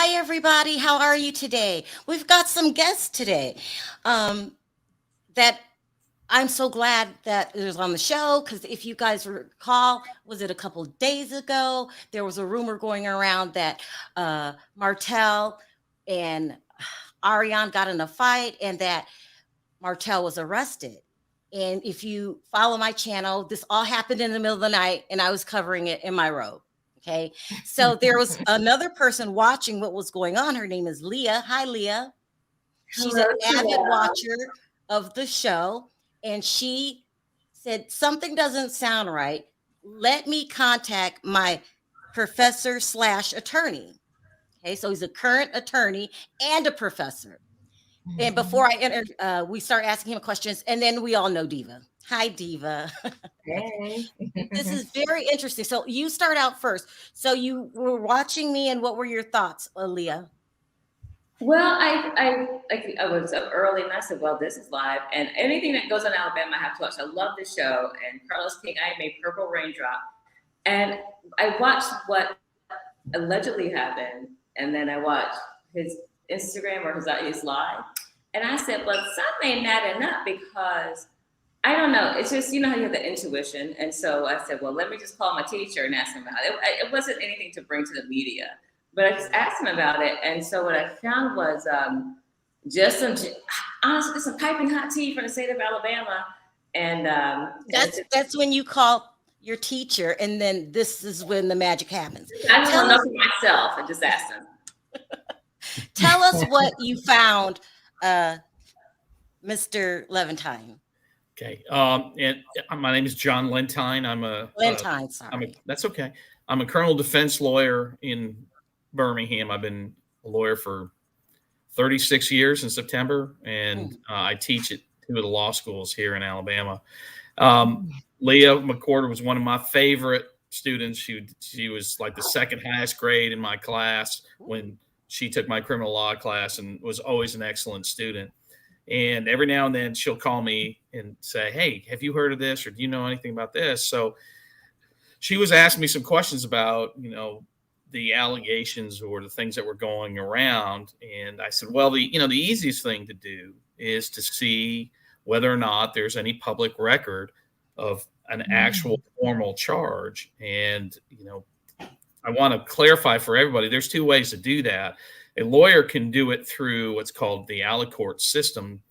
Hi, everybody. How are you today? We've got some guests today that I'm so glad that it was on the show because if you guys recall, was it a couple of days ago? There was a rumor going around that Martell and Ariane got in a fight and that Martell was arrested. And if you follow my channel, this all happened in the middle of the night and I was covering it in my robe. Okay. So there was another person watching what was going on. Her name is Leah. Hi, Leah. She's an Hello, avid Chanel. watcher of the show. And she said, something doesn't sound right. Let me contact my professor slash attorney. Okay. So he's a current attorney and a professor. And before I enter, we start asking him questions, and then we all know Diva. Hi, Diva. Hey. This is very interesting. So you start out first. So you were watching me, and what were your thoughts, Aaliyah? Well, I was up early and I said, well, this is live, and anything that goes on Alabama, I have to watch. I love this show, and Carlos King, I made Purple Raindrop, and I watched what allegedly happened, and then I watched his Instagram or his live, and I said, well, something ain't adding up because I don't know. It's just, you know how you have the intuition. And so I said, well, let me just call my teacher and ask him about it. It wasn't anything to bring to the media, but I just asked him about it. And so what I found was just honestly, some piping hot tea from the state of Alabama. And That's when you call your teacher, and then this is when the magic happens. I just Tell want to know us, for myself. I just asked him. tell us what you found, Mr. Levantine. Okay. And my name is John Lentine. Lentine, I'm a, sorry. that's okay. I'm a criminal defense lawyer in Birmingham. I've been a lawyer for 36 years in September, and I teach at two of the law schools here in Alabama. Leah McCorder was one of my favorite students. She was like the second highest grade in my class when she took my criminal law class, and was always an excellent student. And every now and then she'll call me and say, hey, have you heard of this? Or do you know anything about this? So she was asking me some questions about, the allegations or the things that were going around. And I said, well, the easiest thing to do is to see whether or not there's any public record of an actual formal charge. And, I want to clarify for everybody, there's two ways to do that. A lawyer can do it through what's called the Alicourt system,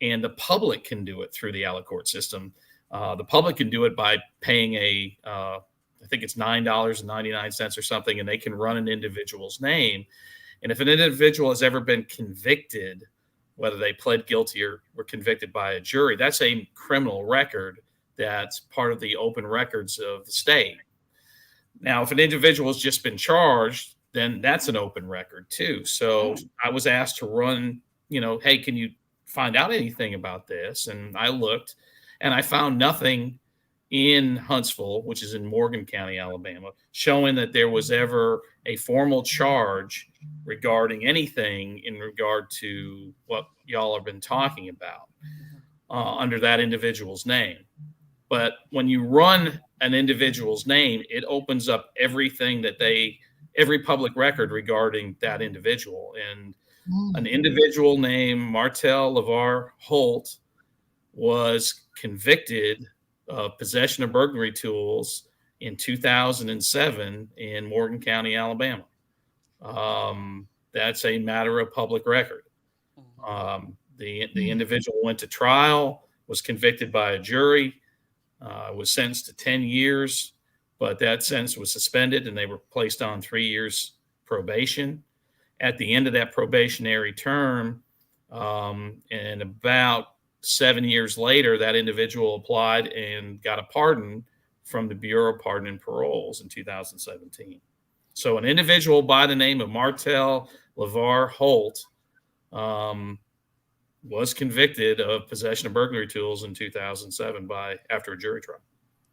and the public can do it through the Alicourt system. The public can do it by paying I think it's $9.99 or something, and they can run an individual's name. And if an individual has ever been convicted, whether they pled guilty or were convicted by a jury, that's a criminal record that's part of the open records of the state. Now, if an individual has just been charged, then that's an open record too. So I was asked to run, hey, can you find out anything about this? And I looked, and I found nothing in Huntsville, which is in Morgan County, Alabama, showing that there was ever a formal charge regarding anything in regard to what y'all have been talking about under that individual's name. But when you run an individual's name, it opens up everything every public record regarding that individual. And an individual named Martell Holt was convicted of possession of burglary tools in 2007 in Morgan County, Alabama. That's a matter of public record. The individual went to trial, was convicted by a jury, was sentenced to 10 years, but that sentence was suspended and they were placed on 3 years probation. At the end of that probationary term, and about 7 years later, that individual applied and got a pardon from the Bureau of Pardon and Paroles in 2017. So an individual by the name of Martell Holt was convicted of possession of burglary tools in 2007 after a jury trial.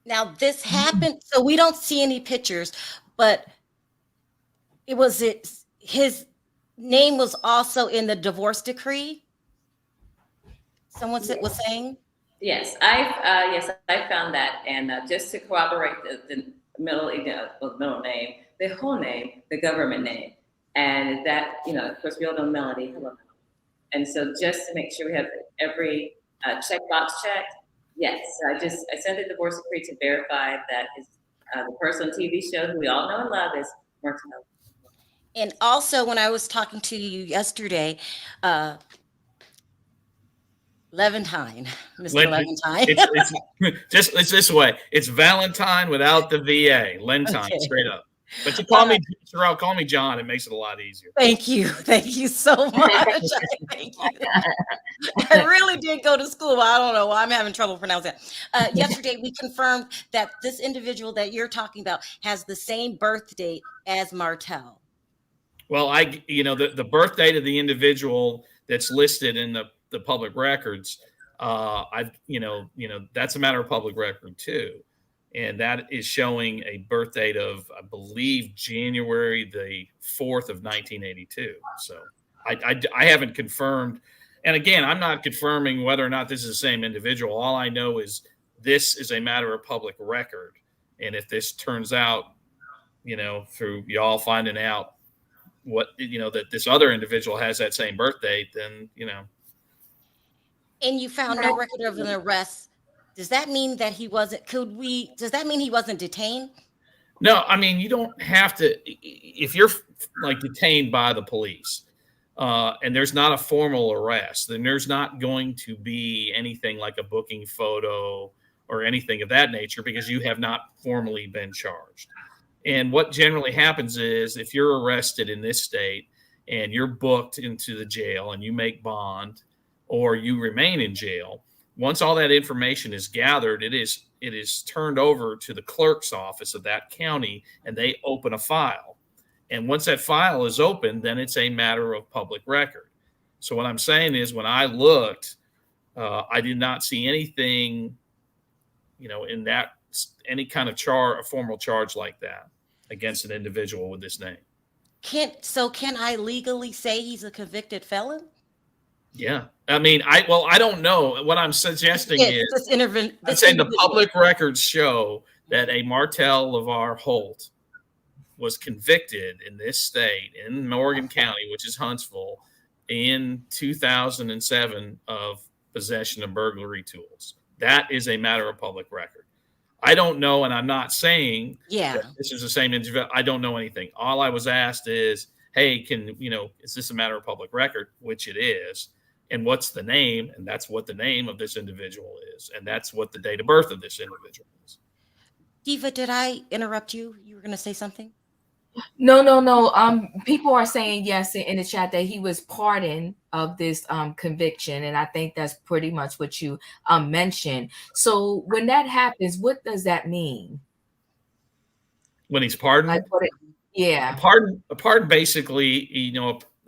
Now this happened, so we don't see any pictures, but his name was also in the divorce decree. Someone was saying. Yes, I found that, and just to corroborate the middle name, the whole name, the government name. And that, of course, we all know Melody. Hello, Melody. And so just to make sure we have every checkbox checked, yes. I sent the divorce decree to verify that the person on TV show who we all know and love is Martell. And also, when I was talking to you yesterday, Lentine, Mr. Lentine. It's this way. It's Valentine without the VA. Lentine, Okay. straight up. But you call me Terrell, call me John. It makes it a lot easier. Thank you so much. Thank you. I really did go to school, but I don't know why I'm having trouble pronouncing it. Yesterday, we confirmed that this individual that you're talking about has the same birth date as Martell. Well, the birth date of the individual that's listed in the public records, that's a matter of public record too. And that is showing a birth date of, I believe, January the 4th of 1982. So I haven't confirmed. And again, I'm not confirming whether or not this is the same individual. All I know is this is a matter of public record. And if this turns out, through y'all finding out that this other individual has that same birth date, then, And you found no record of an arrest. Does that mean that he wasn't, does that mean he wasn't detained? No, I mean, you don't have to, if you're like detained by the police and there's not a formal arrest, then there's not going to be anything like a booking photo or anything of that nature because you have not formally been charged. And what generally happens is if you're arrested in this state and you're booked into the jail and you make bond or you remain in jail, once all that information is gathered, it is turned over to the clerk's office of that county, and they open a file. And once that file is open, then it's a matter of public record. So what I'm saying is, when I looked, I did not see anything, in that any kind of a formal charge like that against an individual with this name. Can I legally say he's a convicted felon? Yeah. I mean, I don't know. What I'm suggesting is I'm saying the public records show that a Martell Holt was convicted in this state, in Morgan County, which is Huntsville, in 2007 of possession of burglary tools. That is a matter of public record. I don't know, and I'm not saying that this is the same individual. I don't know anything. All I was asked is, hey, is this a matter of public record? Which it is. And what's the name? And that's what the name of this individual is. And that's what the date of birth of this individual is. Diva, did I interrupt you? You were going to say something? No. People are saying yes in the chat that he was pardoned of this conviction. And I think that's pretty much what you mentioned. So when that happens, what does that mean? When he's pardoned? Yeah. A pardon basically,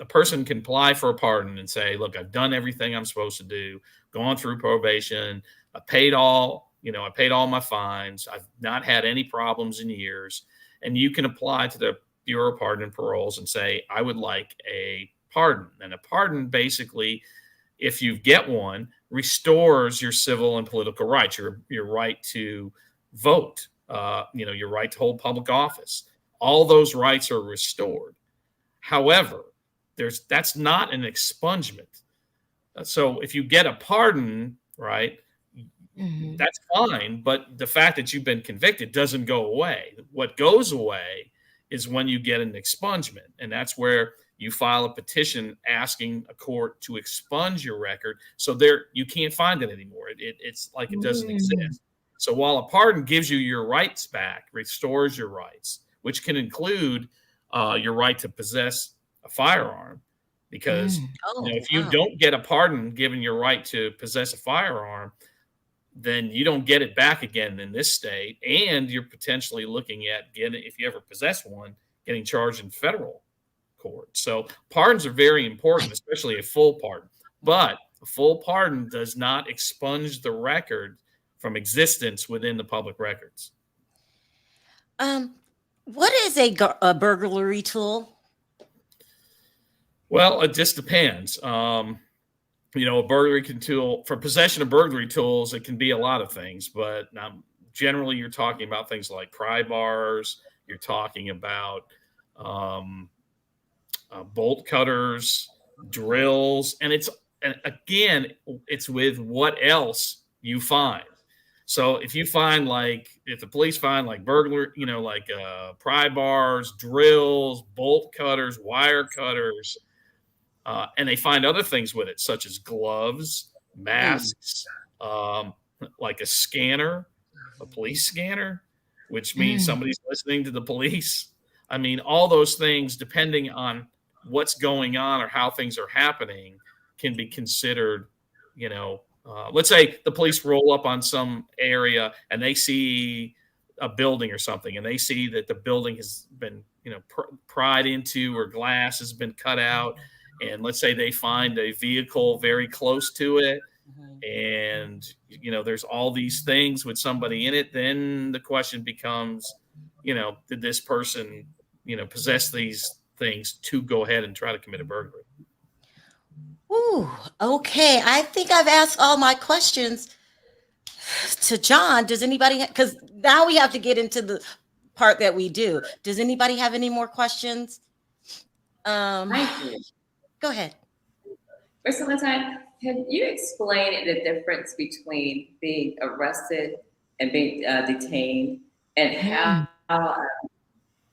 a person can apply for a pardon and say, look, I've done everything I'm supposed to do, gone through probation, I paid all my fines, I've not had any problems in years. And you can apply to the Bureau of Pardon and Paroles and say, I would like a pardon. And a pardon basically, if you get one, restores your civil and political rights, your right to vote, your right to hold public office. All those rights are restored. However, that's not an expungement. So if you get a pardon, right, that's fine. But the fact that you've been convicted doesn't go away. What goes away is when you get an expungement. And that's where you file a petition asking a court to expunge your record. So you can't find it anymore. It's like it doesn't exist. So while a pardon gives you your rights back, restores your rights, which can include your right to possess a firearm, because if you don't get a pardon given your right to possess a firearm, then you don't get it back again in this state, and you're potentially looking at if you ever possess one, getting charged in federal court. So pardons are very important, especially a full pardon. But a full pardon does not expunge the record from existence within the public records. What is a burglary tool? Well, it just depends. A burglary tool, for possession of burglary tools, it can be a lot of things, but generally you're talking about things like pry bars. You're talking about bolt cutters, drills, and again, it's with what else you find. So if you find if the police find burglar, pry bars, drills, bolt cutters, wire cutters, and they find other things with it, such as gloves, masks, like a scanner, a police scanner, which means somebody's listening to the police. I mean, all those things, depending on what's going on or how things are happening, can be considered, let's say the police roll up on some area and they see a building or something, and they see that the building has been, pried into, or glass has been cut out. And let's say they find a vehicle very close to it, and, there's all these things with somebody in it. Then the question becomes, did this person, possess these things to go ahead and try to commit a burglary? Ooh, okay. I think I've asked all my questions to John. Does anybody, because now we have to get into the part that we do. Does anybody have any more questions? Thank you. Go ahead. First of all, can you explain the difference between being arrested and being detained, and how,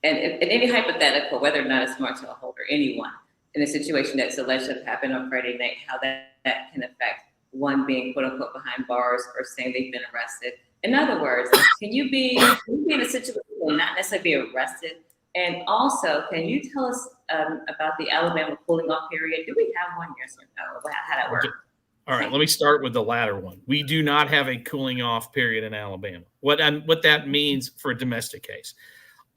and any hypothetical, whether or not it's Martell Holt or anyone, in a situation that's alleged to have happened on Friday night, how that can affect one being quote unquote behind bars or saying they've been arrested? In other words, can you be in a situation and not necessarily be arrested? And also, can you tell us about the Alabama cooling off period? Do we have one? Yes or no? How that works? All right, let me start with the latter one. We do not have a cooling off period in Alabama. What that means for a domestic case,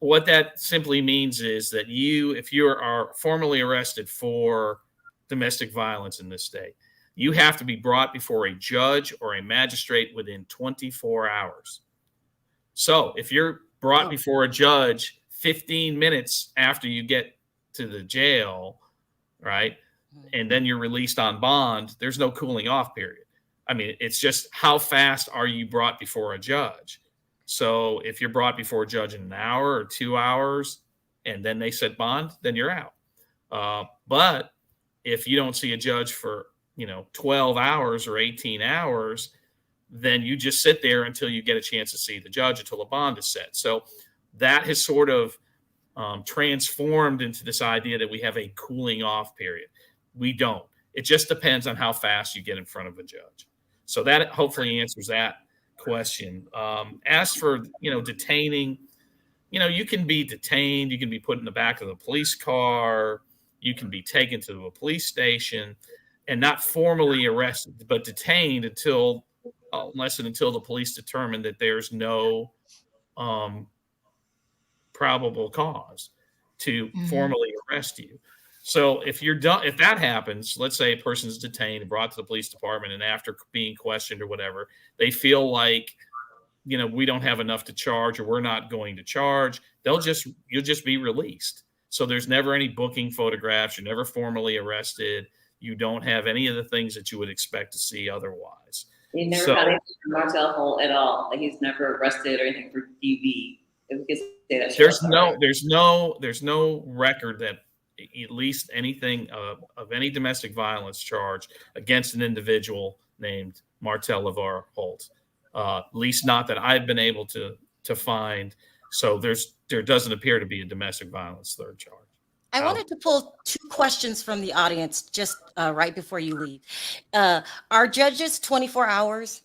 what that simply means is that if you are formally arrested for domestic violence in this state, you have to be brought before a judge or a magistrate within 24 hours. So if you're brought before a judge 15 minutes after you get to the jail, right, and then you're released on bond, there's no cooling off period. I mean, it's just how fast are you brought before a judge? So if you're brought before a judge in an hour or 2 hours and then they set bond, then you're out. But if you don't see a judge for 12 hours or 18 hours, then you just sit there until you get a chance to see the judge, until a bond is set. So that has sort of transformed into this idea that we have a cooling off period. We don't. It just depends on how fast you get in front of a judge. So that hopefully answers that question. As for, detaining, you can be detained, you can be put in the back of the police car, you can be taken to a police station and not formally arrested, but detained until the police determine that there's no probable cause to formally arrest you. So if that happens, let's say a person's detained and brought to the police department, and after being questioned or whatever, they feel like, we don't have enough to charge, or we're not going to charge, you'll just be released. So there's never any booking photographs. You're never formally arrested. You don't have any of the things that you would expect to see otherwise. You never got anything from Martell Holt at all. Like, he's never arrested or anything for DV. There's no record that at least anything of any domestic violence charge against an individual named Martell Holt. At least not that I've been able to find. So there doesn't appear to be a domestic violence third charge. I wanted to pull two questions from the audience just right before you leave. Are judges 24 hours?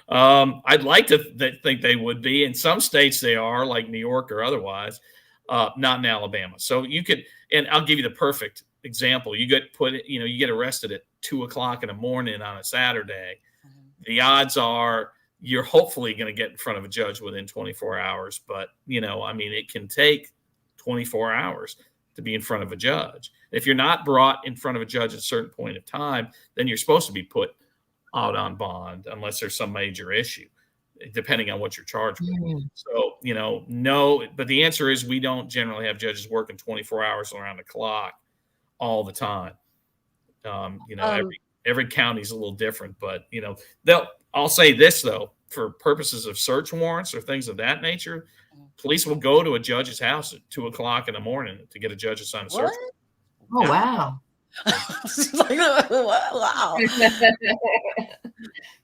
I'd like to think they would be. In some states they are, like New York or otherwise, not in Alabama. So you could, and I'll give you the perfect example. You get arrested at 2:00 in the morning on a Saturday. The odds are you're hopefully going to get in front of a judge within 24 hours. But, it can take 24 hours to be in front of a judge. If you're not brought in front of a judge at a certain point of time, then you're supposed to be put out on bond unless there's some major issue, depending on what you're charged with. So, no, but the answer is we don't generally have judges working 24 hours around the clock all the time. Every county's a little different, but I'll say this though, for purposes of search warrants or things of that nature, police will go to a judge's house at 2 o'clock in the morning to get a judge to sign a search warrant. Oh, wow. Wow.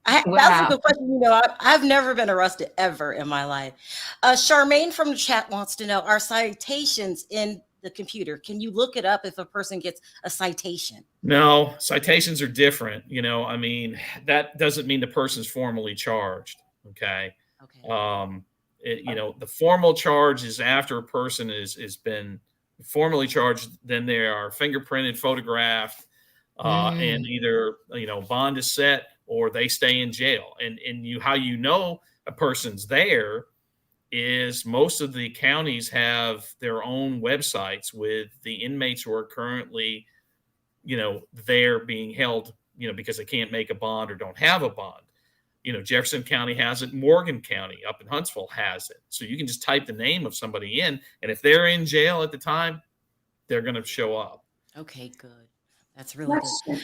That's Wow. a good question. You know, I've never been arrested ever in my life. Charmaine from the chat wants to know, are citations in the computer? Can you look it up if a person gets a citation? No, citations are different. You know, I mean, that doesn't mean the person's formally charged. Okay. Okay. You know, the formal charge is after a person is been formally charged, then they are fingerprinted, photographed, and either, you know, bond is set or they stay in jail. And how you know a person's there is most of the counties have their own websites with the inmates who are currently, you know, there being held, you know, because they can't make a bond or don't have a bond. You know, Jefferson County has it. Morgan County up in Huntsville has it. So you can just type the name of somebody in, and if they're in jail at the time, they're going to show up. Okay, good. That's really good.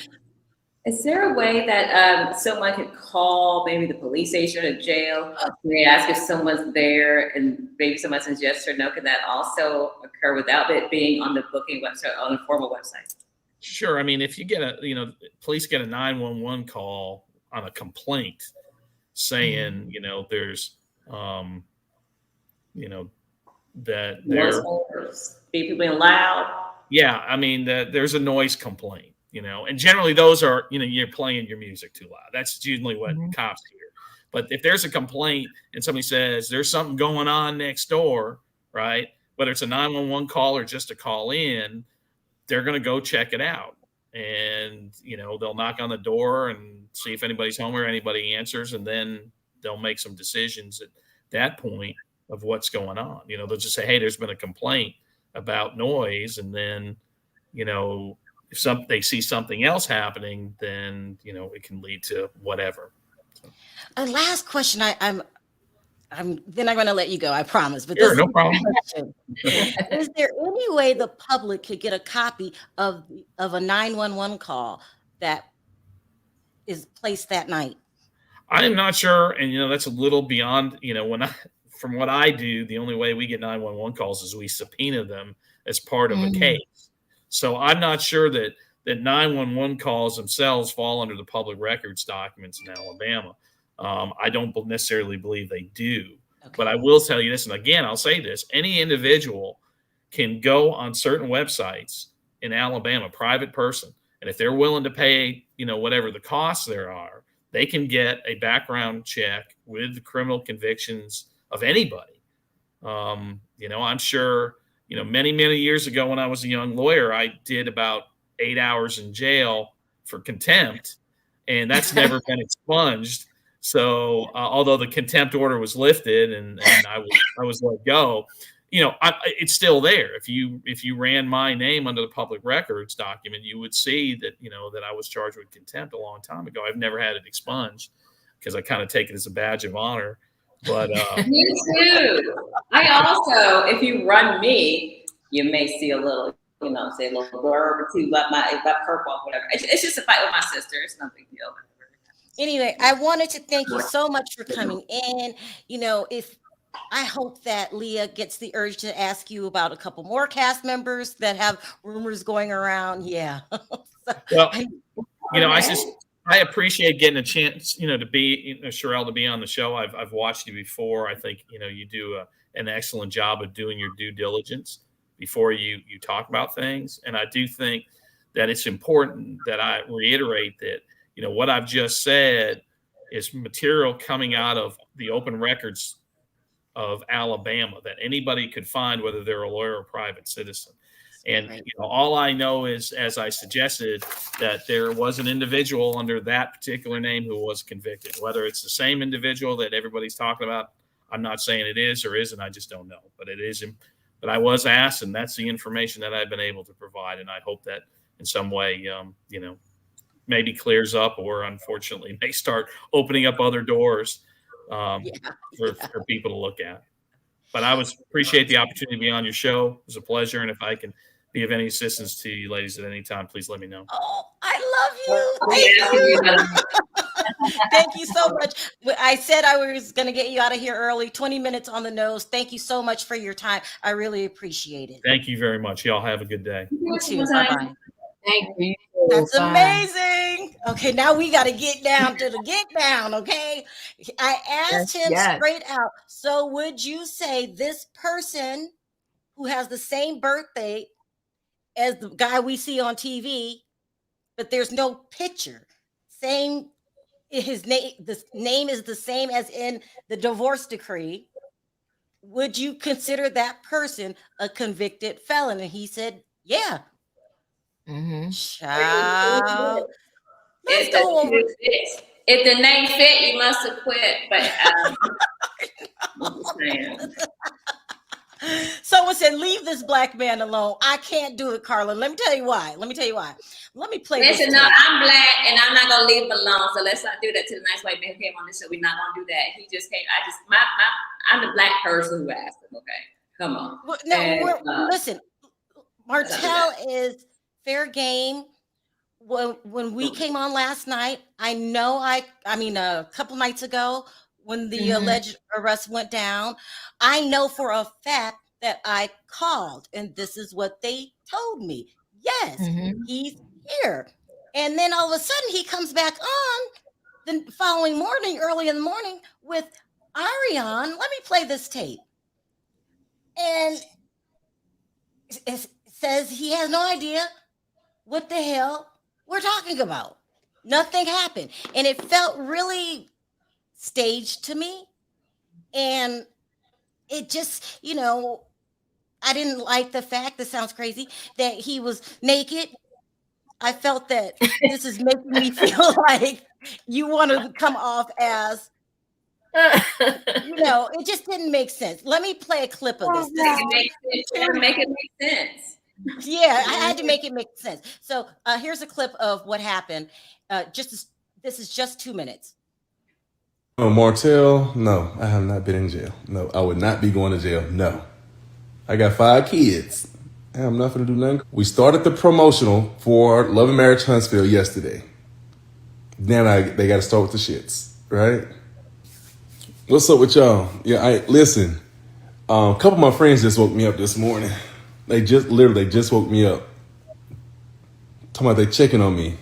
Is there a way that someone could call maybe the police station or jail? They ask if someone's there, and maybe someone says yes or no. Could that also occur without it being on the booking website, on the formal website? Sure. I mean, if you get police get a 911 call on a complaint saying, you know, there's, you know, that they're people being loud. Yeah, I mean, there's a noise complaint, you know, and generally those are, you know, you're playing your music too loud. That's usually what cops hear. But if there's a complaint and somebody says there's something going on next door, right? Whether it's a 911 call or just a call in, they're going to go check it out. And, you know, they'll knock on the door and see if anybody's home or anybody answers. And then they'll make some decisions at that point of what's going on. You know, they'll just say, hey, there's been a complaint about noise. And then, you know, if they see something else happening, then, you know, it can lead to whatever. So. Last question. I'm going to let you go, I promise. But sure, no problem. Is there any way the public could get a copy of a 911 call that is placed that night? I am not sure. And, you know, that's a little beyond, you know, from what I do, the only way we get 911 calls is we subpoena them as part of a case. So I'm not sure that 911 calls themselves fall under the public records documents in Alabama. I don't necessarily believe they do, but I will tell you this. And again, I'll say this, any individual can go on certain websites in Alabama, private person. And if they're willing to pay, you know, whatever the costs there are, they can get a background check with the criminal convictions of anybody. You know, I'm sure, you know, many, many years ago when I was a young lawyer, I did about 8 hours in jail for contempt, and that's never been expunged. So although the contempt order was lifted and I was let go, you know, it's still there. If you ran my name under the public records document, you would see that, you know, that I was charged with contempt a long time ago. I've never had it expunged because I kind of take it as a badge of honor. But me too. I also, if you run me, you may see a little, you know, say a little blurb or two about my purple, whatever. It's just a fight with my sister. It's no big deal. Anyway, I wanted to thank you so much for coming in. You know, I hope that Leah gets the urge to ask you about a couple more cast members that have rumors going around. Yeah. Well, you know, I appreciate getting a chance, you know, to be, you know, Sherelle, to be on the show. I've watched you before. I think, you know, you do an excellent job of doing your due diligence before you talk about things. And I do think that it's important that I reiterate that, you know, what I've just said is material coming out of the open records of Alabama that anybody could find, whether they're a lawyer or private citizen. And you know, all I know is, as I suggested, that there was an individual under that particular name who was convicted. Whether it's the same individual that everybody's talking about, I'm not saying it is or isn't. I just don't know. But it is. But I was asked, and that's the information that I've been able to provide. And I hope that in some way, you know, maybe clears up, or unfortunately may start opening up other doors for people to look at. But I appreciate the opportunity to be on your show. It was a pleasure. And if I can be of any assistance to you ladies at any time, please let me know. Oh, I love you. Thank you. Thank you so much. I said I was going to get you out of here early, 20 minutes on the nose. Thank you so much for your time. I really appreciate it. Thank you very much. Y'all have a good day. You too. Bye-bye. Thank you. That's Bye. amazing. Okay, now we got to get down to the get down, okay? I asked him straight out, so would you say this person who has the same birthday as the guy we see on TV, but there's no picture, same, his name, the name is the same as in the divorce decree, would you consider that person a convicted felon? And he said, yeah. Child. Let's go over. If the name fit, you must have quit. But I'm just saying. Someone said, leave this black man alone. I can't do it, Carla. Let me tell you why. Let me play this. Listen, no, I'm black and I'm not gonna leave him alone. So let's not do that to the nice white man who came on this show. We're not gonna do that. He just came. I'm the black person who asked him. Okay, come on. Well, no, listen, Martell is fair game. When we came on last night, I mean a couple nights ago, when the alleged arrest went down, I know for a fact that I called and this is what they told me. Yes, he's here. And then all of a sudden he comes back on the following morning, early in the morning, with Ariane. Let me play this tape. And it says he has no idea what the hell we're talking about. Nothing happened. And it felt really staged to me. And it just, I didn't like the fact, this sounds crazy, that he was naked. I felt that this is making me feel like you want to come off as, it just didn't make sense. Let me play a clip of this. Make it make sense. Yeah, I had to make it make sense. So here's a clip of what happened. This is just 2 minutes. Oh, Martell, no, I have not been in jail. No, I would not be going to jail. No. I got 5 kids. I have nothing to do nothing. We started the promotional for Love and Marriage Huntsville yesterday. Then they got to start with the shits, right? What's up with y'all? Yeah, listen. A couple of my friends just woke me up this morning. They just woke me up. Talking about they checking on me.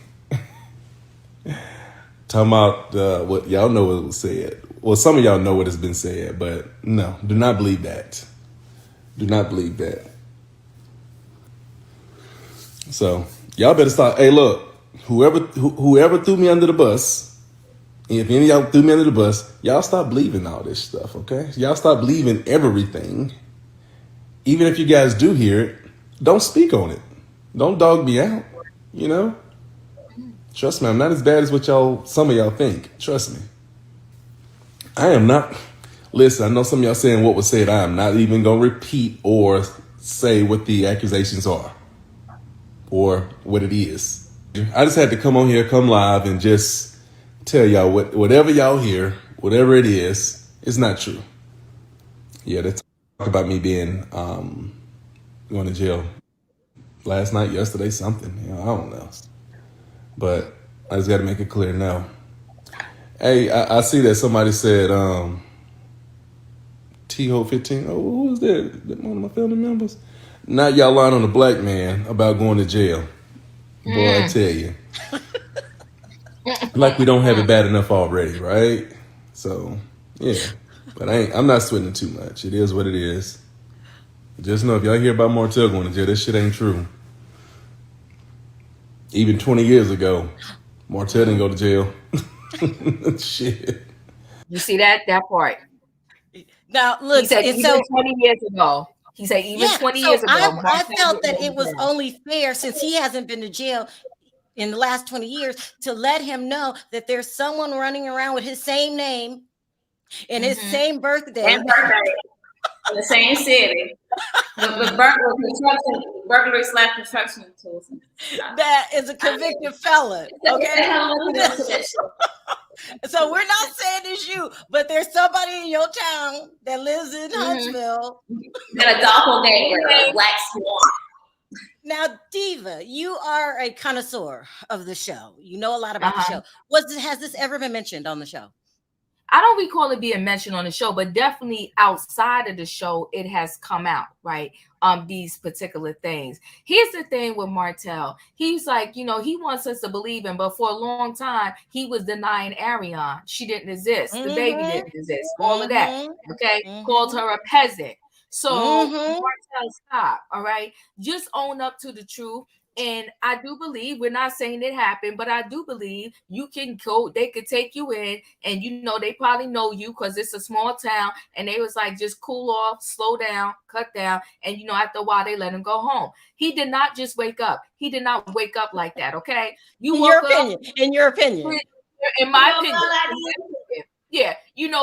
Talking about what y'all know what was said. Well, some of y'all know what has been said, but no, do not believe that. Do not believe that. So y'all better stop. Hey, look, whoever threw me under the bus, if any of y'all threw me under the bus, y'all stop believing all this stuff, okay? Y'all stop believing everything. Even if you guys do hear it, don't speak on it. Don't dog me out, Trust me, I'm not as bad as what some of y'all think. Trust me. I am not. Listen, I know some of y'all saying what was said. I am not even going to repeat or say what the accusations are or what it is. I just had to come on here, come live, and just tell y'all whatever y'all hear, whatever it is, it's not true. Yeah, they talk about me being going to jail last night, yesterday, something. I don't know. But I just got to make it clear now. Hey, I see that somebody said T-Holt 15. Oh, who was that? One of my family members? Not y'all lying on a black man about going to jail. Boy, I tell you. Like we don't have it bad enough already, right? So, yeah. But I'm not sweating too much. It is what it is. Just know if y'all hear about Martell going to jail, this shit ain't true. Even 20 years ago, Martell didn't go to jail. Shit. You see that part? Now, look, he said even 20 years ago. He said even 20 years ago. I felt that it was only fair, since he hasn't been to jail in the last 20 years, to let him know that there's someone running around with his same name and his same birthday. And birthday. In the same city. With burglary / construction tools. That is a convicted felon. Okay. So we're not saying it's you, but there's somebody in your town that lives in Huntsville. And a doppelganger, a black swan. Now, Diva, you are a connoisseur of the show. You know a lot about the Uh-huh. show. Has this ever been mentioned on the show? I don't recall it being mentioned on the show, but definitely outside of the show, it has come out, right? These particular things. Here's the thing with Martell. He's like, he wants us to believe him, but for a long time, he was denying Ariane. She didn't exist. The baby didn't exist. All of that. Okay. Called her a peasant. So Martell, stop. All right. Just own up to the truth. And I do believe, we're not saying it happened, but I do believe you can go, they could take you in, and they probably know you because it's a small town, and they was like, just cool off, slow down, cut down, and after a while they let him go home. He did not just wake up. He did not wake up like that, okay? In your opinion. In my opinion. Yeah,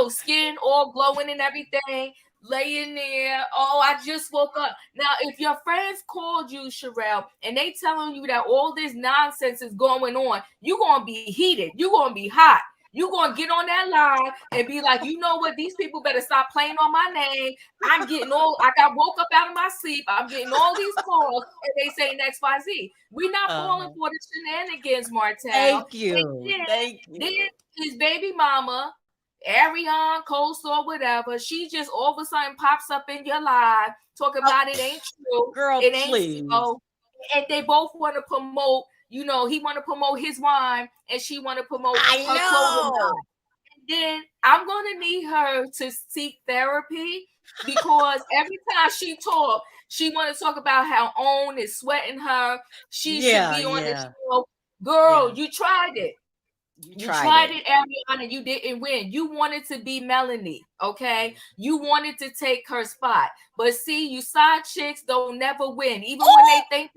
skin all glowing and everything. Laying there, oh, I just woke up. Now, if your friends called you, Sherelle, and they telling you that all this nonsense is going on, you're going to be heated. You're going to be hot. You're going to get on that line and be like, you know what? These people better stop playing on my name. I got woke up out of my sleep. I'm getting all these calls, and they say XYZ. We're not falling for the shenanigans, Martell. Thank you. Then his baby mama, Ariane, Coleslaw, whatever, she just all of a sudden pops up in your live, talking about it ain't true. Girl, it ain't please. And they both want to promote, he want to promote his wine, and she want to promote her clothing line. And then I'm going to need her to seek therapy, because every time she talk, she want to talk about how OWN is sweating her. She should be on the show. Girl, you tried it. You tried it, Ariana, and you didn't win. You wanted to be Melanie, okay? You wanted to take her spot. But see, you side chicks don't never win. Even when they think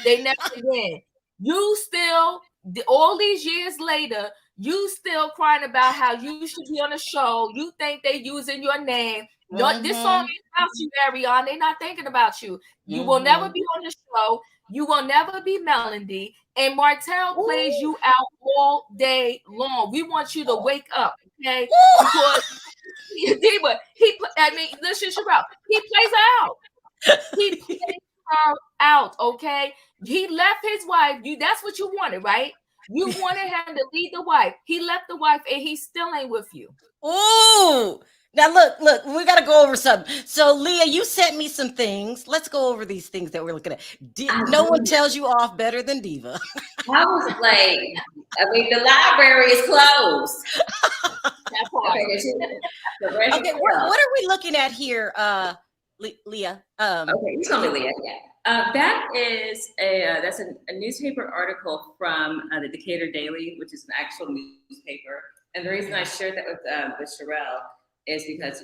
they never win. You still, all these years later, you still crying about how you should be on a show. You think they using your name. No, this song ain't about you, Ariana. They're not thinking about you. You will never be on the show. You will never be Melody. And Martell plays you out all day long. We want you to wake up, okay? Because listen, Sherelle, he plays her out. He plays her out, okay? He left his wife. That's what you wanted, right? You wanted him to leave the wife. He left the wife, and he still ain't with you. Ooh. Now look, we got to go over something. So Leah, you sent me some things. Let's go over these things that we're looking at. No one tells you off better than Diva. I was like, the library is closed. Okay, what are we looking at here, Leah? Okay, you tell me, Leah. Yeah. That is that's a newspaper article from the Decatur Daily, which is an actual newspaper. And the reason I shared that with Sherelle is because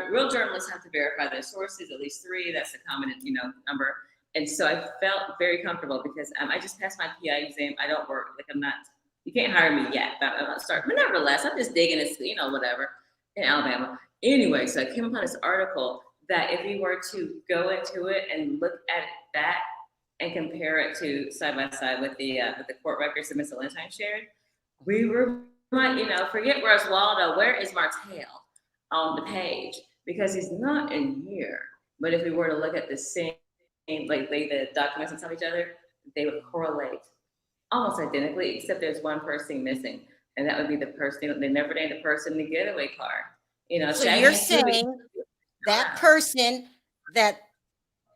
real journalists have to verify their sources, at least 3. That's the common, number. And so I felt very comfortable because I just passed my PI exam. I don't work, you can't hire me yet, but I'm not starting. But nevertheless, I'm just digging this, whatever, in Alabama. Anyway, so I came upon this article that if you were to go into it and look at that and compare it to side by side with the court records that Ms. Lentine shared, we were, forget where's Waldo, where is Martell on the page, because he's not in here. But if we were to look at the same, like lay the documents on top of each other, they would correlate almost identically, except there's one person missing, and that would be the person. They never named the person in the getaway car. So you're saying that person that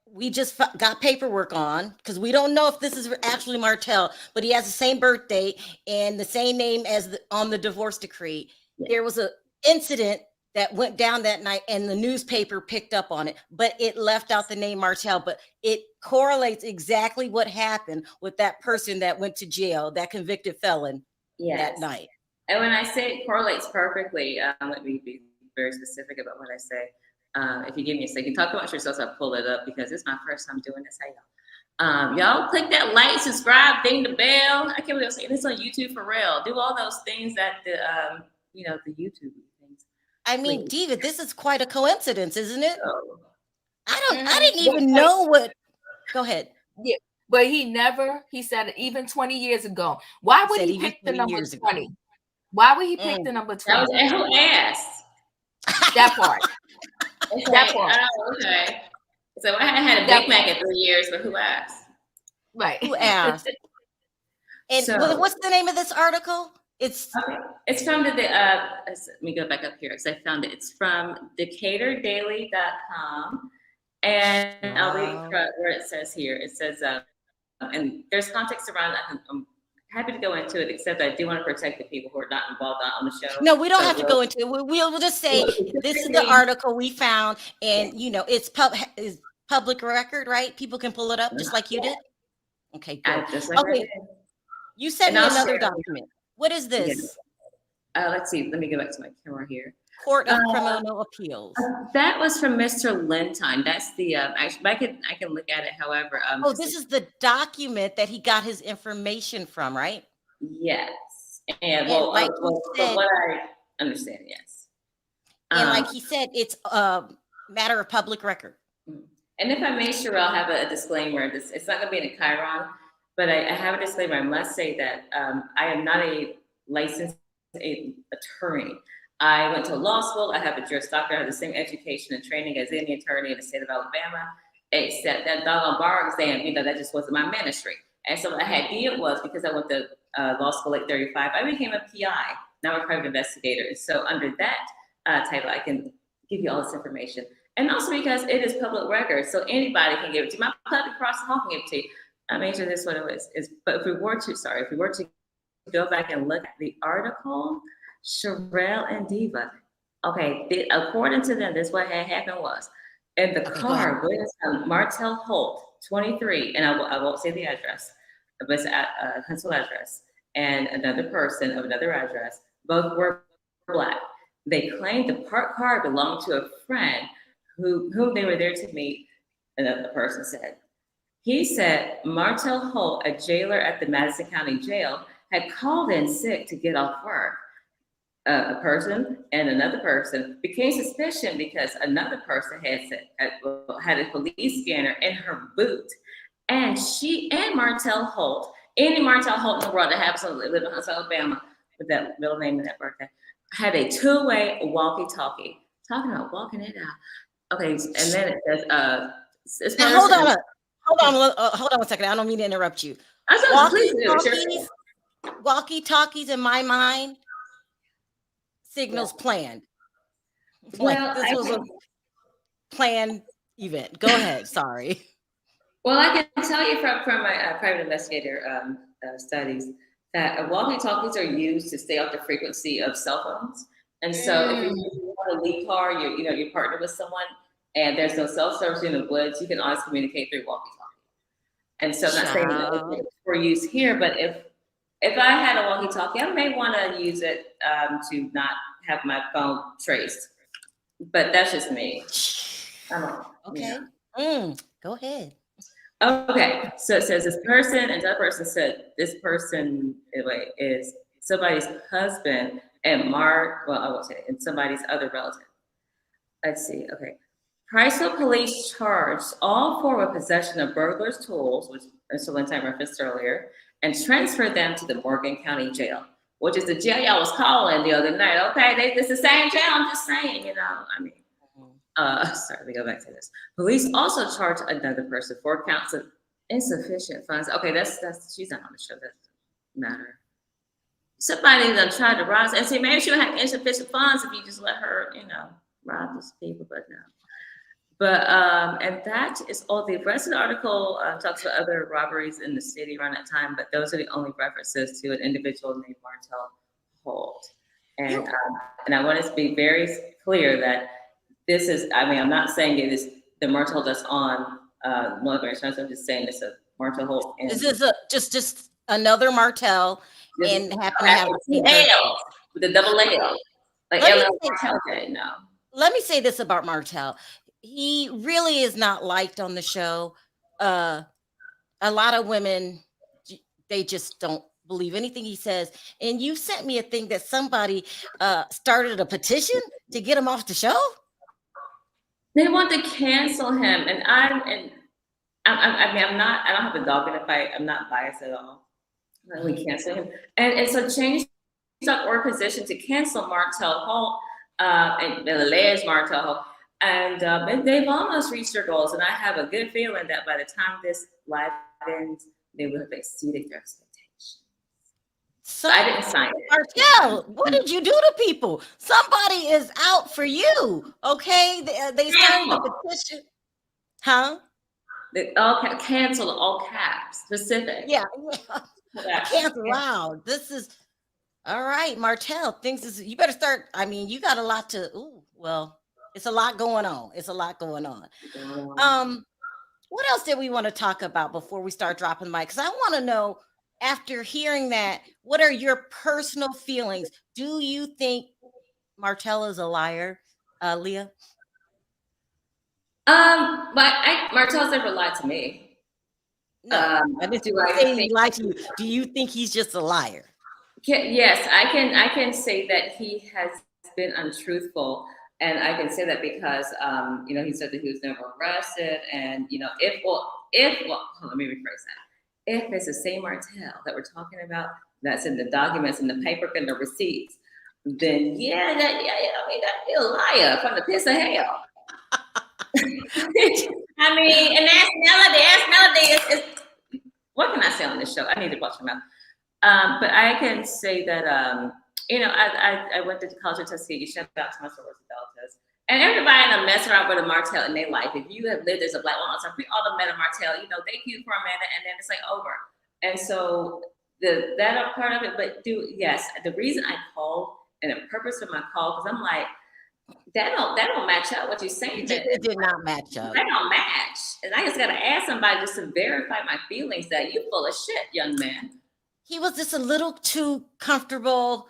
we just got paperwork on, because we don't know if this is actually Martell, but he has the same birthday and the same name as on the divorce decree. Yeah. There was an incident that went down that night, and the newspaper picked up on it, but it left out the name Martell, but it correlates exactly what happened with that person that went to jail, that convicted felon that night. And when I say it correlates perfectly, let me be very specific about what I say. If you give me a second, talk about yourself, I'll pull it up because it's my first time doing this. Hey, y'all. Y'all click that like, subscribe, ding the bell. I can't believe I'm saying this on YouTube for real. Do all those things that the YouTube things. I mean, Diva, this is quite a coincidence, isn't it? I didn't even know what. Go ahead. Yeah, but he said it even 20 years ago. Why would he pick the number 20? Why would he pick the number 20? And who asked? That part. That part. Oh, okay. So I hadn't had a Big Mac in 3 years, but who asked? Right. Who asked? And So- what's the name of this article? It's Okay. It's from let me go back up here because I found it. It's from DecaturDaily.com. And I'll read Wow. where it says here. It says, and there's context around that. I'm happy to go into it, except I do want to protect the people who are not involved on the show. no, we don't So have to go into it. We'll just say this is the article we found, and it's public record, right? People can pull it up just like you did. Okay, good. Just like I Okay, did. you sent And me I'll another share- document. What is this? Let's see. Let me go back to my camera here. Court of Criminal Appeals. That was from Mr. Lentine. That's the actually, I can look at it. However, Oh, this is the document that he got his information from, right? yes, and And well, like well, you from said- what I understand, yes. And like he said, it's a matter of public record. And if I may, sure, I'll have a disclaimer. It's not going to be in a Chiron, but I have a disclaimer. I must say that I am not a licensed attorney. I went to law school. I have a Juris Doctor. I have the same education and training as any attorney in the state of Alabama, except that doggone bar exam, that just wasn't my ministry. And so what I had did was, because I went to law school at 35, I became a PI, now a private investigator. And so under that title, I can give you all this information. And also because it is public record, so anybody can give it to you. My public across the hall can give it to you. I made sure this is what it was. But if we were to go back and look at the article, Sherelle and Diva. Okay, according to them, this what had happened was in the car with Martell Holt, 23, and I won't say the address, but it's a Huntsville address, and another person of another address. Both were Black. They claimed the parked car belonged to a friend whom they were there to meet. Another person said. He said Martell Holt, a jailer at the Madison County Jail, had called in sick to get off work. A person and another person became suspicious because another person had a police scanner in her boot, and she and Martell Holt, any Martell Holt in the world that happens to live in Huntsville, Alabama, with that middle name and that birthday, had a two-way walkie-talkie. Talking about walking it out. Okay, and then it says, Now, hold on one second. I don't mean to interrupt you. Walkie-talkies in my mind signals planned. Well, this was a planned event. Go ahead. Sorry. Well, I can tell you from my private investigator studies that walkie-talkies are used to stay off the frequency of cell phones. And so if you want to leave car, you partner with someone, and there's no cell service in the woods, you can always communicate through walkie-talkie. And so I'm not saying that it's for use here, but if I had a walkie-talkie, I may want to use it to not have my phone traced. But that's just me. I don't know. Okay. Go ahead. Okay. So it says this person, and that person said this person is somebody's husband and I won't say it, and somebody's other relative. Let's see. Okay. Priceville police charged all four with possession of burglars' tools, which Mr. Lentine referenced earlier, and transferred them to the Morgan County Jail, which is the jail y'all was calling the other night. Okay, it's the same jail. I'm just saying, sorry, let me go back to this. Police also charged another person 4 counts of insufficient funds. Okay, that's she's not on the show. That doesn't matter. Somebody done tried to rob, and see, maybe she would have insufficient funds if you just let her, rob these people, but no. But and that is all. The rest of the article talks about other robberies in the city around that time, but those are the only references to an individual named Martell Holt. And I want to be very clear that this is. I'm not saying it is the Martell that's on military insurance. I'm just saying it's a Martell Holt. And this is just another Martell, and happen to have L with a double L, like L. Okay, no. Let me say this about Martell. He really is not liked on the show. A lot of women, they just don't believe anything he says. And you sent me a thing that somebody started a petition to get him off the show. They want to cancel him, and I don't have a dog in the fight. I'm not biased at all. We cancel him, and so Change.org position to cancel Martell Holt and alleged Martell Holt. And they've almost reached their goals, and I have a good feeling that by the time this live ends, they will have exceeded their expectations. So I didn't sign it. Martell, what did you do to people? Somebody is out for you. Okay, they started the petition, huh? They cancel all caps, specific. Yeah, Yeah. cancel. Wow, this is all right, Martell. Things is you better start. I mean, you got a lot to. Ooh, well, it's a lot going on. It's a lot going on. What else did we want to talk about before we start dropping the mic? Because I want to know, after hearing that, what are your personal feelings? Do you think Martell is a liar, Leah? But Martell's never lied to me. No, I didn't say he lied to you. Do you think he's just a liar? Yes, I can say that he has been untruthful, and I can say that because you know, he said that he was never arrested, and you know, let me rephrase that. If it's the same Martell that we're talking about, that's in the documents and the paperwork and the receipts, then I mean, that'd be a liar from the pits of hell. I mean, and that's Melody is what can I say on this show? I need to watch my mouth. But I can say that you know, I went to college in Tuskegee. Shout out to my sorority daughters. And everybody in a mess around with a Martell in their life. If you have lived as a Black woman, we all have met a Martell, you know, they cute for a minute and then it's like over. And so that part of it, but yes, the reason I called and the purpose of my call, because I'm like, that don't match up what you're saying. It did not match up. That don't match. And I just gotta ask somebody just to verify my feelings that you full of shit, young man. He was just a little too comfortable,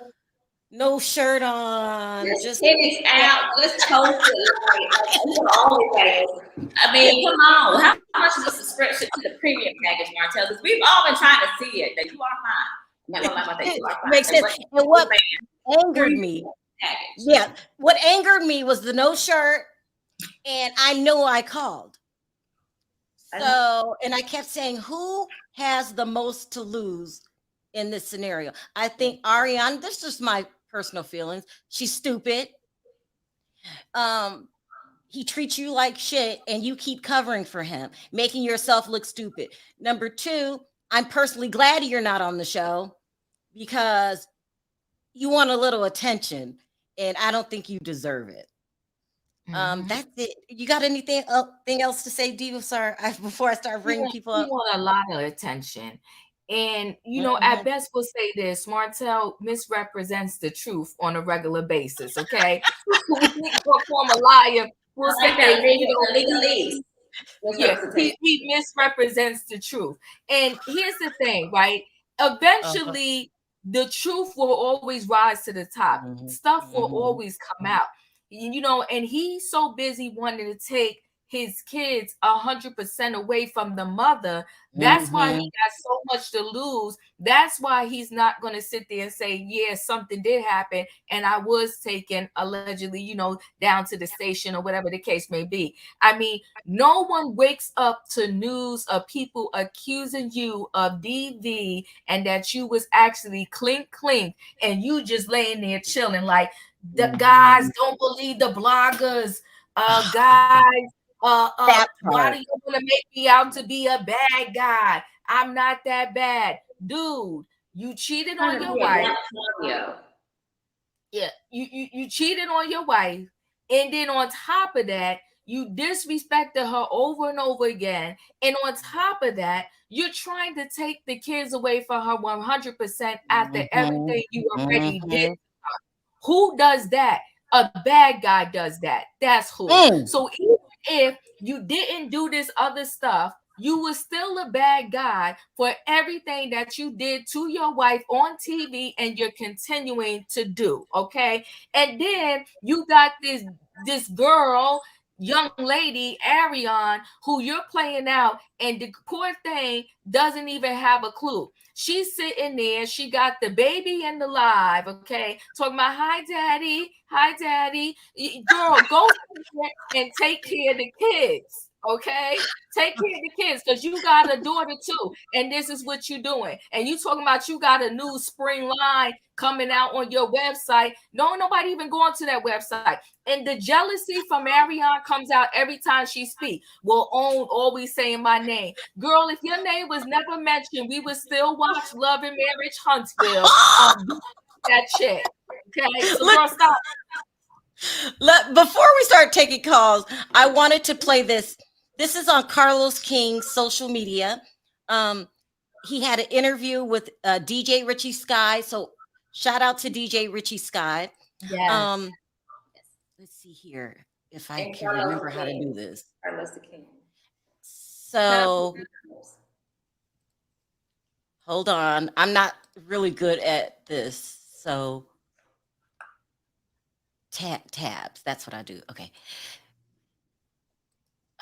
no shirt on, just titties out, just toasted. I mean, come on. How much is a subscription to the premium package, Martell? Because we've all been trying to see it. That you are fine. I'm not gonna lie about that. You are fine. Makes sense. And what angered me, what angered me was the no shirt, and I know I called. So, and I kept saying, who has the most to lose in this scenario? I think Ariana, this is my personal feelings. She's stupid. He treats you like shit and you keep covering for him, making yourself look stupid. Number two, I'm personally glad you're not on the show because you want a little attention and I don't think you deserve it. That's it. You got anything else to say, Diva? Sorry, before I start bringing people up. You want a lot of attention. And, you know, at best we'll say this, Martell misrepresents the truth on a regular basis, okay? We perform a liar. We'll say that he misrepresents the truth. And here's the thing, right? Eventually, the truth will always rise to the top. Stuff will always come out. You know, and he's so busy wanting to take his kids 100% away from the mother. That's why he got so much to lose. That's why he's not going to sit there and say, yeah, something did happen. And I was taken allegedly, you know, down to the station or whatever the case may be. I mean, no one wakes up to news of people accusing you of DV and that you was actually clink, and you just laying there chilling like, the guys don't believe the bloggers. Guys, why do you want to make me out to be a bad guy? I'm not that bad. Dude, you cheated on your wife. Yeah, you cheated on your wife. And then on top of that, you disrespected her over and over again. And on top of that, you're trying to take the kids away from her 100% after everything you already did. Who does that? A bad guy does that. That's who. So even if you didn't do this other stuff, you were still a bad guy for everything that you did to your wife on TV and you're continuing to do, okay? And then you got this girl, young lady, Ariane, who you're playing out, and the poor thing doesn't even have a clue. She's sitting there. She got the baby in the live, okay? Talking about, hi, daddy. Girl, go and take care of the kids. Okay, take care of the kids because you got a daughter too, and this is what you're doing. And you talking about you got a new spring line coming out on your website. No, nobody even going to that website. And the jealousy from Marion comes out every time she speaks. Well, Own always saying my name, girl. If your name was never mentioned, we would still watch Love and Marriage Huntsville. That shit. Okay, so girl, stop. Before we start taking calls, I wanted to play this. This is on Carlos King's social media. He had an interview with DJ Richie Sky. So shout out to DJ Richie Sky. Yes. Let's see here if I can remember how to do this. Carlos the King. So hold on. I'm not really good at this. So tabs. That's what I do. Okay.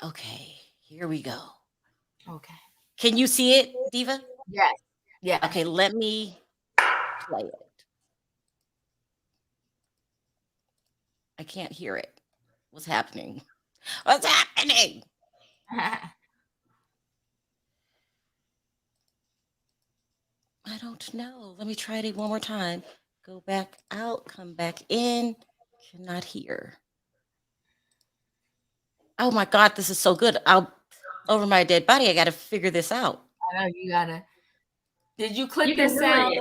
Okay. Here we go. Okay. Can you see it, Diva? Yes. Yeah. Okay. Let me play it. I can't hear it. What's happening? What's happening? I don't know. Let me try it one more time. Go back out, come back in. Cannot hear. Oh my God, this is so good. Over my dead body, I got to figure this out. I know you gotta. Did you click the sound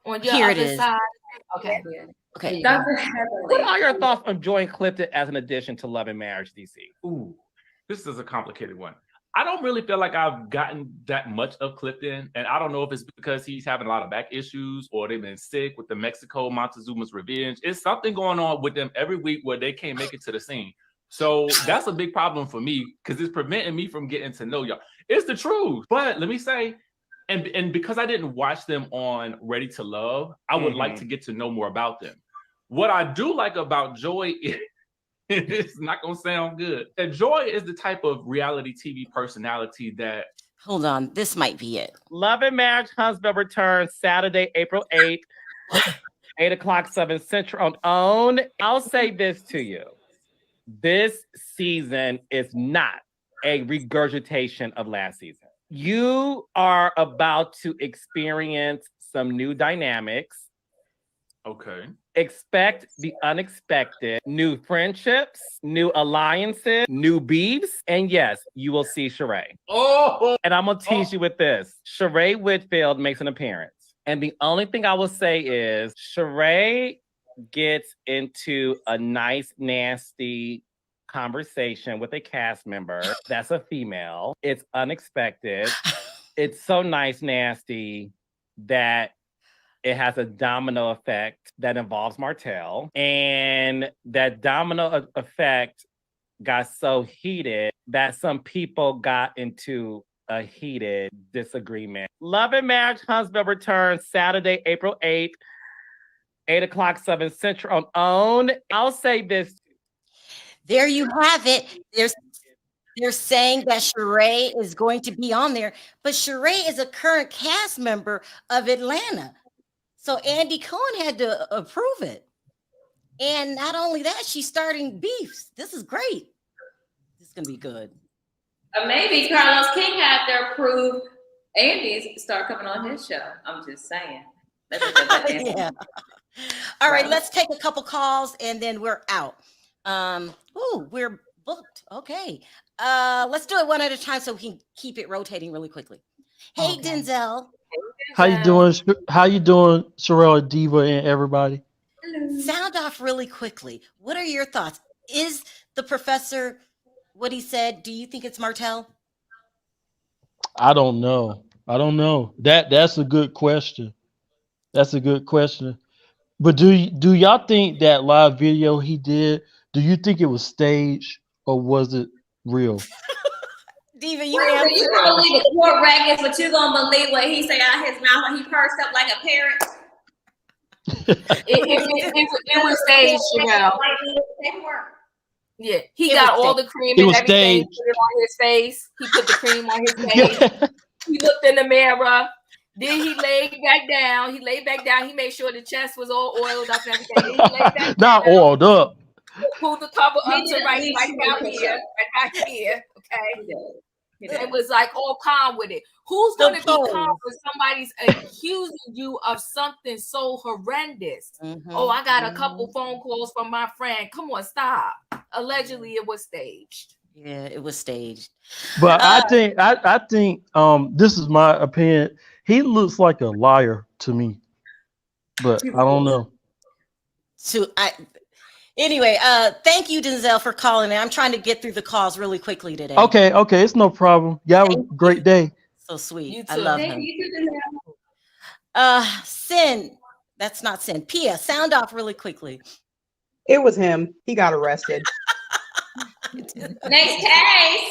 on your Here it other is. side? Okay. Okay. Dr. Heavenly. What are your thoughts on joining Clifton as an addition to Love and Marriage, DC? Ooh, this is a complicated one. I don't really feel like I've gotten that much of Clifton, and I don't know if it's because he's having a lot of back issues or they've been sick with the Mexico Montezuma's Revenge. It's something going on with them every week where they can't make it to the scene. So that's a big problem for me because it's preventing me from getting to know y'all. It's the truth. But let me say, and because I didn't watch them on Ready to Love, I would like to get to know more about them. What I do like about Joy is, it's not going to sound good. And Joy is the type of reality TV personality that... Hold on. This might be it. Love and Marriage Huntsville returns Saturday, April 8th, 8 o'clock, 7 Central on OWN. I'll say this to you. This season is not a regurgitation of last season. You are about to experience some new dynamics. Okay. Expect the unexpected, new friendships, new alliances, new beefs, and yes, you will see Sheree. Oh! And I'm gonna tease you with this. Sheree Whitfield makes an appearance. And the only thing I will say is Sheree gets into a nice, nasty conversation with a cast member that's a female. It's unexpected. It's so nice, nasty that it has a domino effect that involves Martell. And that domino effect got so heated that some people got into a heated disagreement. Love and Marriage Huntsville returns Saturday, April 8th, 8 o'clock, 7 Central on OWN. I'll say this. There you have it. They're saying that Sheree is going to be on there, but Sheree is a current cast member of Atlanta. So Andy Cohen had to approve it. And not only that, she's starting beefs. This is great. This is going to be good. Maybe Carlos King had to approve Andy's start coming on his show. I'm just saying. Yeah. All right, let's take a couple calls and then we're out. We're booked. Okay. Let's do it one at a time so we can keep it rotating really quickly. Hey, okay. Denzel. How you doing? How you doing, Sherelle, Diva, and everybody? Sound off really quickly. What are your thoughts? Is the professor what he said? Do you think it's Martell? I don't know. That's a good question. That's a good question. But do y'all think that live video he did? Do you think it was staged or was it real? Diva, you gonna believe the court rackets, but you gonna believe what he say out his mouth when he pursed up like a parrot? It was staged, Sherelle. Yeah, he got all the cream and everything. Put it on his face. He put the cream on his face. He looked in the mirror. Then he laid back down. He made sure the chest was all oiled up and everything. Then he laid back Not down. oiled up. pull the cover He up to didn't right leave down Shirley here, Bishop. right here. Okay. He did. He did. It was like all calm with it. Who's The going to be calm pose. when somebody's accusing you of something so horrendous? Oh, I got a couple phone calls from my friend. Come on, stop. Allegedly, it was staged. Yeah, it was staged. But I think this is my opinion. He looks like a liar to me. But I don't know. Anyway, thank you, Denzel, for calling in. I'm trying to get through the calls really quickly today. Okay, it's no problem. Y'all have a great day. So sweet. You I too. love Thank him. you, Denzel. Sin. That's not Sin. Pia, sound off really quickly. It was him. He got arrested. Next case.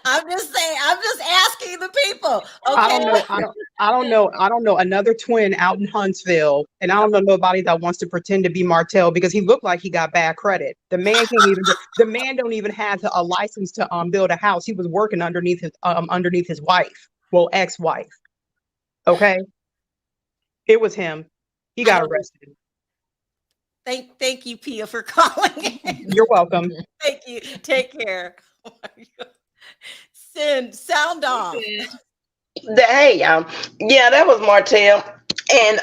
I'm just saying. I'm just asking the people. Okay. I don't know another twin out in Huntsville, and I don't know nobody that wants to pretend to be Martell because he looked like he got bad credit. The man don't even have a license to build a house. He was working underneath his wife, well, ex-wife. Okay, it was him. He got arrested. Thank you, Pia, for calling. You're welcome. Thank you. Take care. Sin, sound off. Hey, yeah, that was Martell, and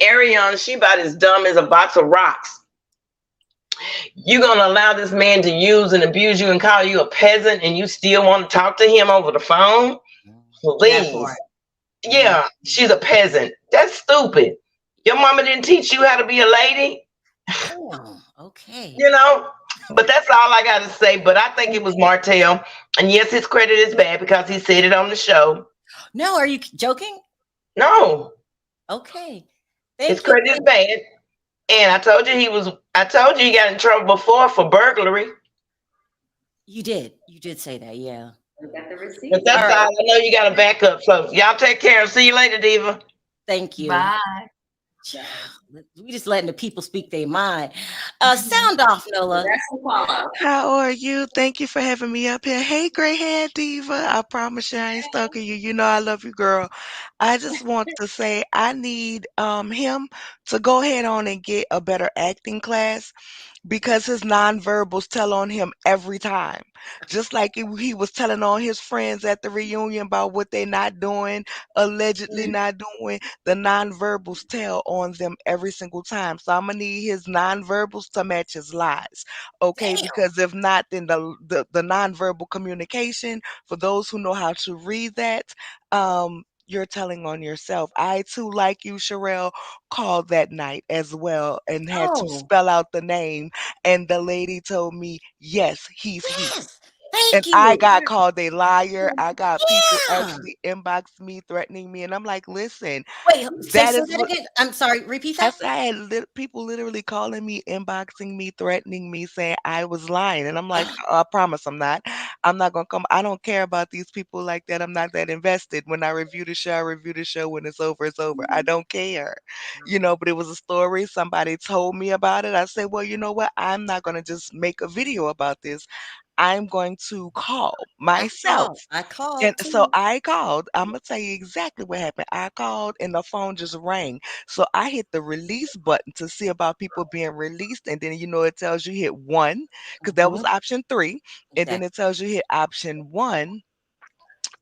Ariana. She about as dumb as a box of rocks. You gonna allow this man to use and abuse you and call you a peasant, and you still want to talk to him over the phone? Please. Yeah, she's a peasant. That's stupid. Your mama didn't teach you how to be a lady. Oh, okay. You know, but that's all I got to say. But I think it was Martell. And yes, his credit is bad because he said it on the show. No, are you joking? No. Okay. His credit is bad. And I told you he got in trouble before for burglary. You did say that, yeah. We got the receipt. But that's all. I know you got a backup. So y'all take care. See you later, Diva. Thank you. Bye. We just letting the people speak their mind. Sound off, Nola. How are you? Thank you for having me up here. Hey, gray hair diva. I promise you I ain't stalking you. You know I love you, girl. I just want to say I need him to go ahead on and get a better acting class because his nonverbals tell on him every time. Just like he was telling on his friends at the reunion about what they're not doing, allegedly not doing, the nonverbals tell on them every single time. So I'm gonna need his nonverbals to match his lies. Okay, because if not, then the nonverbal communication, for those who know how to read that, you're telling on yourself. I too, like you, Sherelle, called that night as well and had to spell out the name. And the lady told me, yes, he's he. And I got called a liar. I got people actually inbox me, threatening me, and I'm like, listen. Wait, say that again. I'm sorry, repeat that. I had people literally calling me, inboxing me, threatening me, saying I was lying. And I'm like, I promise I'm not. I'm not going to come. I don't care about these people like that. I'm not that invested. When I review the show, I review the show. When it's over, it's over. I don't care. You know, but it was a story. Somebody told me about it. I said, well, you know what? I'm not going to just make a video about this. I'm going to call myself. I called. And so I called. I'm going to tell you exactly what happened. I called and the phone just rang. So I hit the release button to see about people being released. And then, you know, it tells you hit 1 because that was option 3. And then it tells you hit option 1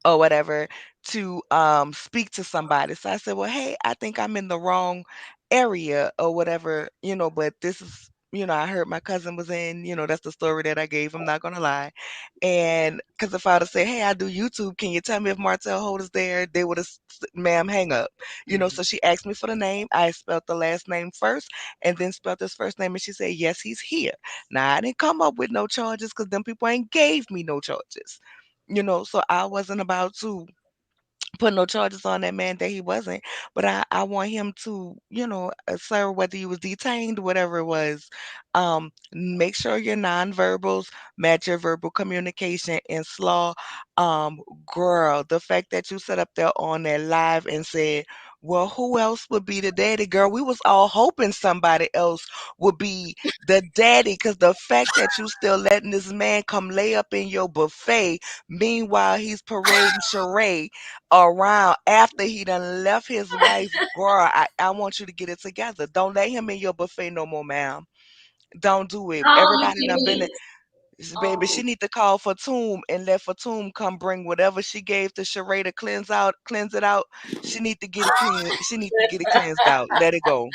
or whatever to speak to somebody. So I said, well, hey, I think I'm in the wrong area or whatever, you know, but this is, you know, I heard my cousin was in, you know, that's the story that I gave. I'm not going to lie. And because if I would have said, hey, I do YouTube, can you tell me if Martell Holt is there? They would have, ma'am, hang up. You know, so she asked me for the name. I spelled the last name first and then spelled his first name. And she said, yes, he's here. Now, I didn't come up with no charges because them people ain't gave me no charges. You know, so I wasn't about to put no charges on that man that he wasn't. But I want him to, you know, sir, whether he was detained, whatever it was, make sure your nonverbals match your verbal communication. And Slaw, girl, the fact that you set up there on that live and said, well, who else would be the daddy, girl? We was all hoping somebody else would be the daddy because the fact that you still letting this man come lay up in your buffet, meanwhile he's parading Sheree around after he done left his wife, girl, I want you to get it together. Don't let him in your buffet no more, ma'am. Don't do it. Oh, Everybody done been. please. Baby, she Oh. need to call Fatum and let Fatum come bring whatever she gave to Sheree to cleanse it out. She need to get it clean. She need to get it cleansed out. Let it go.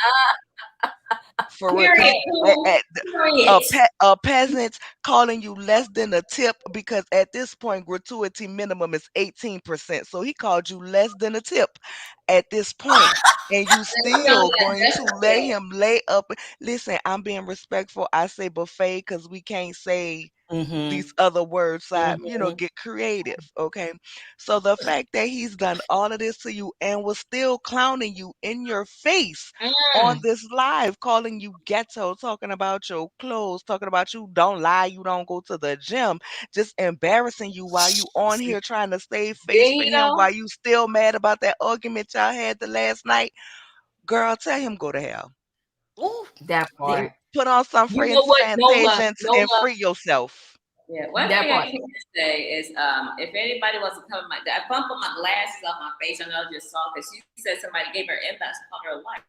For real, because Period. Period. a peasant calling you less than a tip, because at this point gratuity minimum is 18%. So he called you less than a tip at this point, and you still going That's to the let thing. him lay up. Listen, I'm being respectful. I say buffet because we can't say Mm-hmm. these other words, Mm-hmm. get creative. Okay. So the fact that he's done all of this to you and was still clowning you in your face on this live, calling you ghetto, talking about your clothes, talking about you don't lie, you don't go to the gym, just embarrassing you while you on here trying to save face for him, while you still mad about that argument y'all had the last night. Girl, tell him go to hell. Ooh, That part. Put on some You know what, Fantasia and Nola. free yourself. Yeah, one That thing I part. can say is, if anybody wants to come, I bumped my glasses off my face. I know I just saw because she said somebody gave her inbox and called her a liar.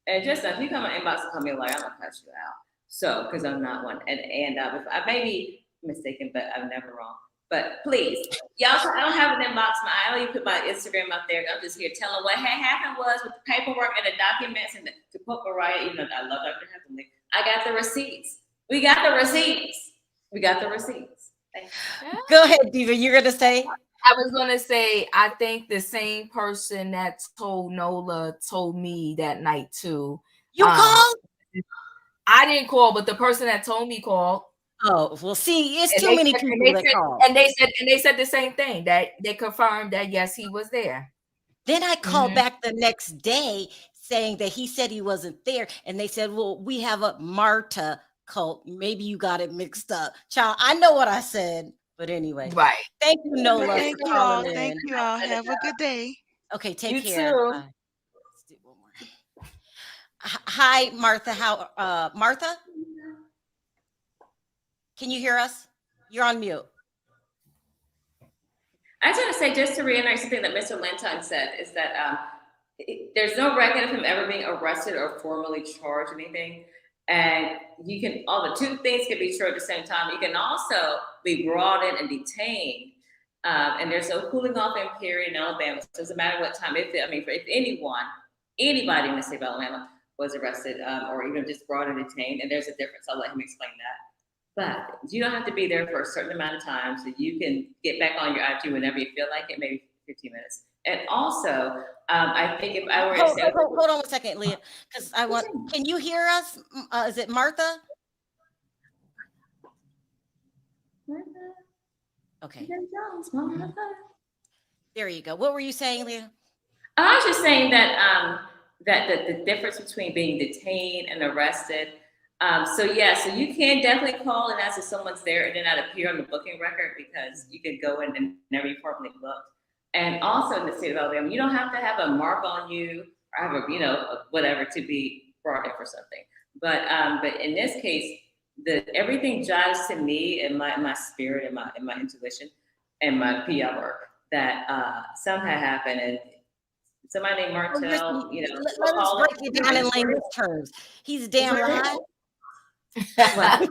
And just if you come my inbox and call me a liar, I'm gonna cut you out. So, because I'm not one, and if I may be mistaken, but I'm never wrong. But please, y'all, I don't have an inbox. I don't even put my Instagram up there. I'm just here telling what had happened was with the paperwork and the documents, and to quote Mariah, even though I love Dr. Heavenly, I got the receipts. We got the receipts. We got the receipts. Go ahead, Diva. You're gonna say? I was gonna say, I think the same person that told Nola told me that night too. You called? I didn't call, but the person that told me called. Oh, well, see, it's too many people that called. And they said the same thing, that they confirmed that yes, he was there. Then I called back the next day saying that he said he wasn't there, and they said, "Well, we have a Marta cult. Maybe you got it mixed up." Child, I know what I said, but anyway. Right. Thank you, Nola, Thank for you all. calling in. Thank you all. Have a good day. Okay, take You care. too. Bye. Let's do one more. Hi, Martha. How, Martha? Can you hear us? You're on mute. I just want to say, just to reiterate something that Mr. Lentine said, is that there's no record of him ever being arrested or formally charged anything. And you can, all the two things can be true at the same time. You can also be brought in and detained. And there's no cooling off in period in Alabama. So it doesn't matter what time, if anybody in the state of Alabama was arrested or even just brought and detained, and there's a difference. I'll let him explain that. But you don't have to be there for a certain amount of time, so you can get back on your IG whenever you feel like it, maybe 15 minutes. And also, I think if I were to say, hold on a second, Leah, because can you hear us? Is it Martha? Okay. There you go. What were you saying, Leah? I was just saying that that the difference between being detained and arrested. So you can definitely call and ask if someone's there and then not appear on the booking record, because you could go in and never be formally booked. And also in the state of Alabama, you don't have to have a mark on you or have whatever to be brought in for something. But in this case, everything jives to me and my spirit and my intuition and my PR work that something had happened, and somebody named Martell, let's break it down in layman's terms. He's damn live. What?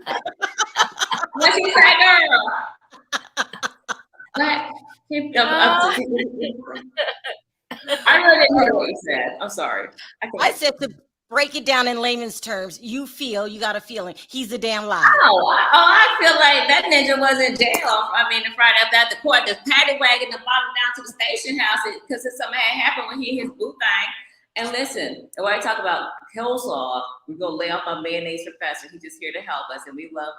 What you say, girl? What? I really didn't hear what you said. I'm sorry. I said to break it down in layman's terms. You got a feeling he's a damn liar. I feel like that ninja was in jail. I mean, the Friday after that, the court just paddy wagging the bottom down to the station house because something had happened when he hit his boot thing. And listen, when I talk about coleslaw, we're gonna lay off our mayonnaise professor. He's just here to help us, and we love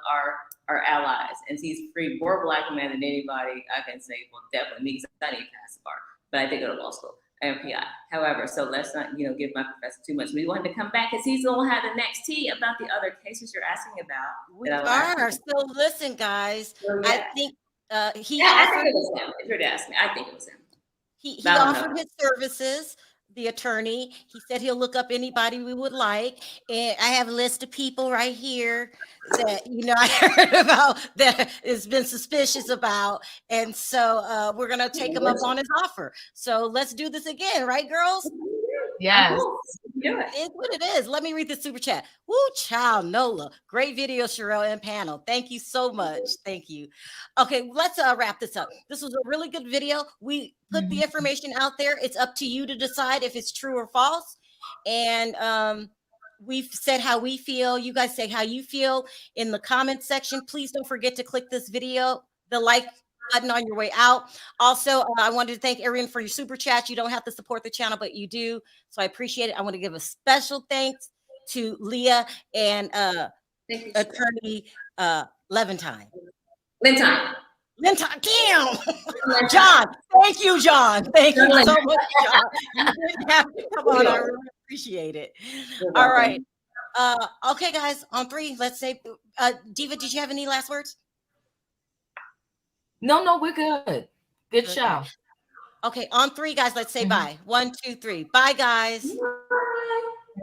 our allies. And he's free, more black man than anybody I can say. Well, definitely me, because I didn't pass the bar, but I did go to law school. MPI. However, so let's not, give my professor too much. We wanted to come back because he's gonna have the next tea about the other cases you're asking about. We are. So listen, guys. So, yeah. I think he I offered. think it was him. If you're to ask me, I think it was him. He offered his services. The attorney. He said he'll look up anybody we would like, and I have a list of people right here that I heard about that has been suspicious about, and so we're gonna take him up on his offer. So let's do this again, right, girls? Yes. do it. It's what it is. Let me read the super chat. Woo, child, Nola. Great video, Sherelle and panel. Thank you so much. Thank you. Okay, let's wrap this up. This was a really good video. We put the information out there. It's up to you to decide if it's true or false. And we've said how we feel. You guys say how you feel in the comment section. Please don't forget to click this video, the like button on your way out. Also, I wanted to thank everyone for your super chats. You don't have to support the channel, but you do. So I appreciate it. I want to give a special thanks to Leah and attorney Lentine. Lentine. Lentine, damn. John, thank you, John. Thank you so much, John. You didn't have to come on. I really appreciate it. All right. Okay, guys, on 3, let's say, Diva, did you have any last words? No, we're good. Good show. Okay, on 3, guys, let's say bye. 1, 2, 3. Bye, guys.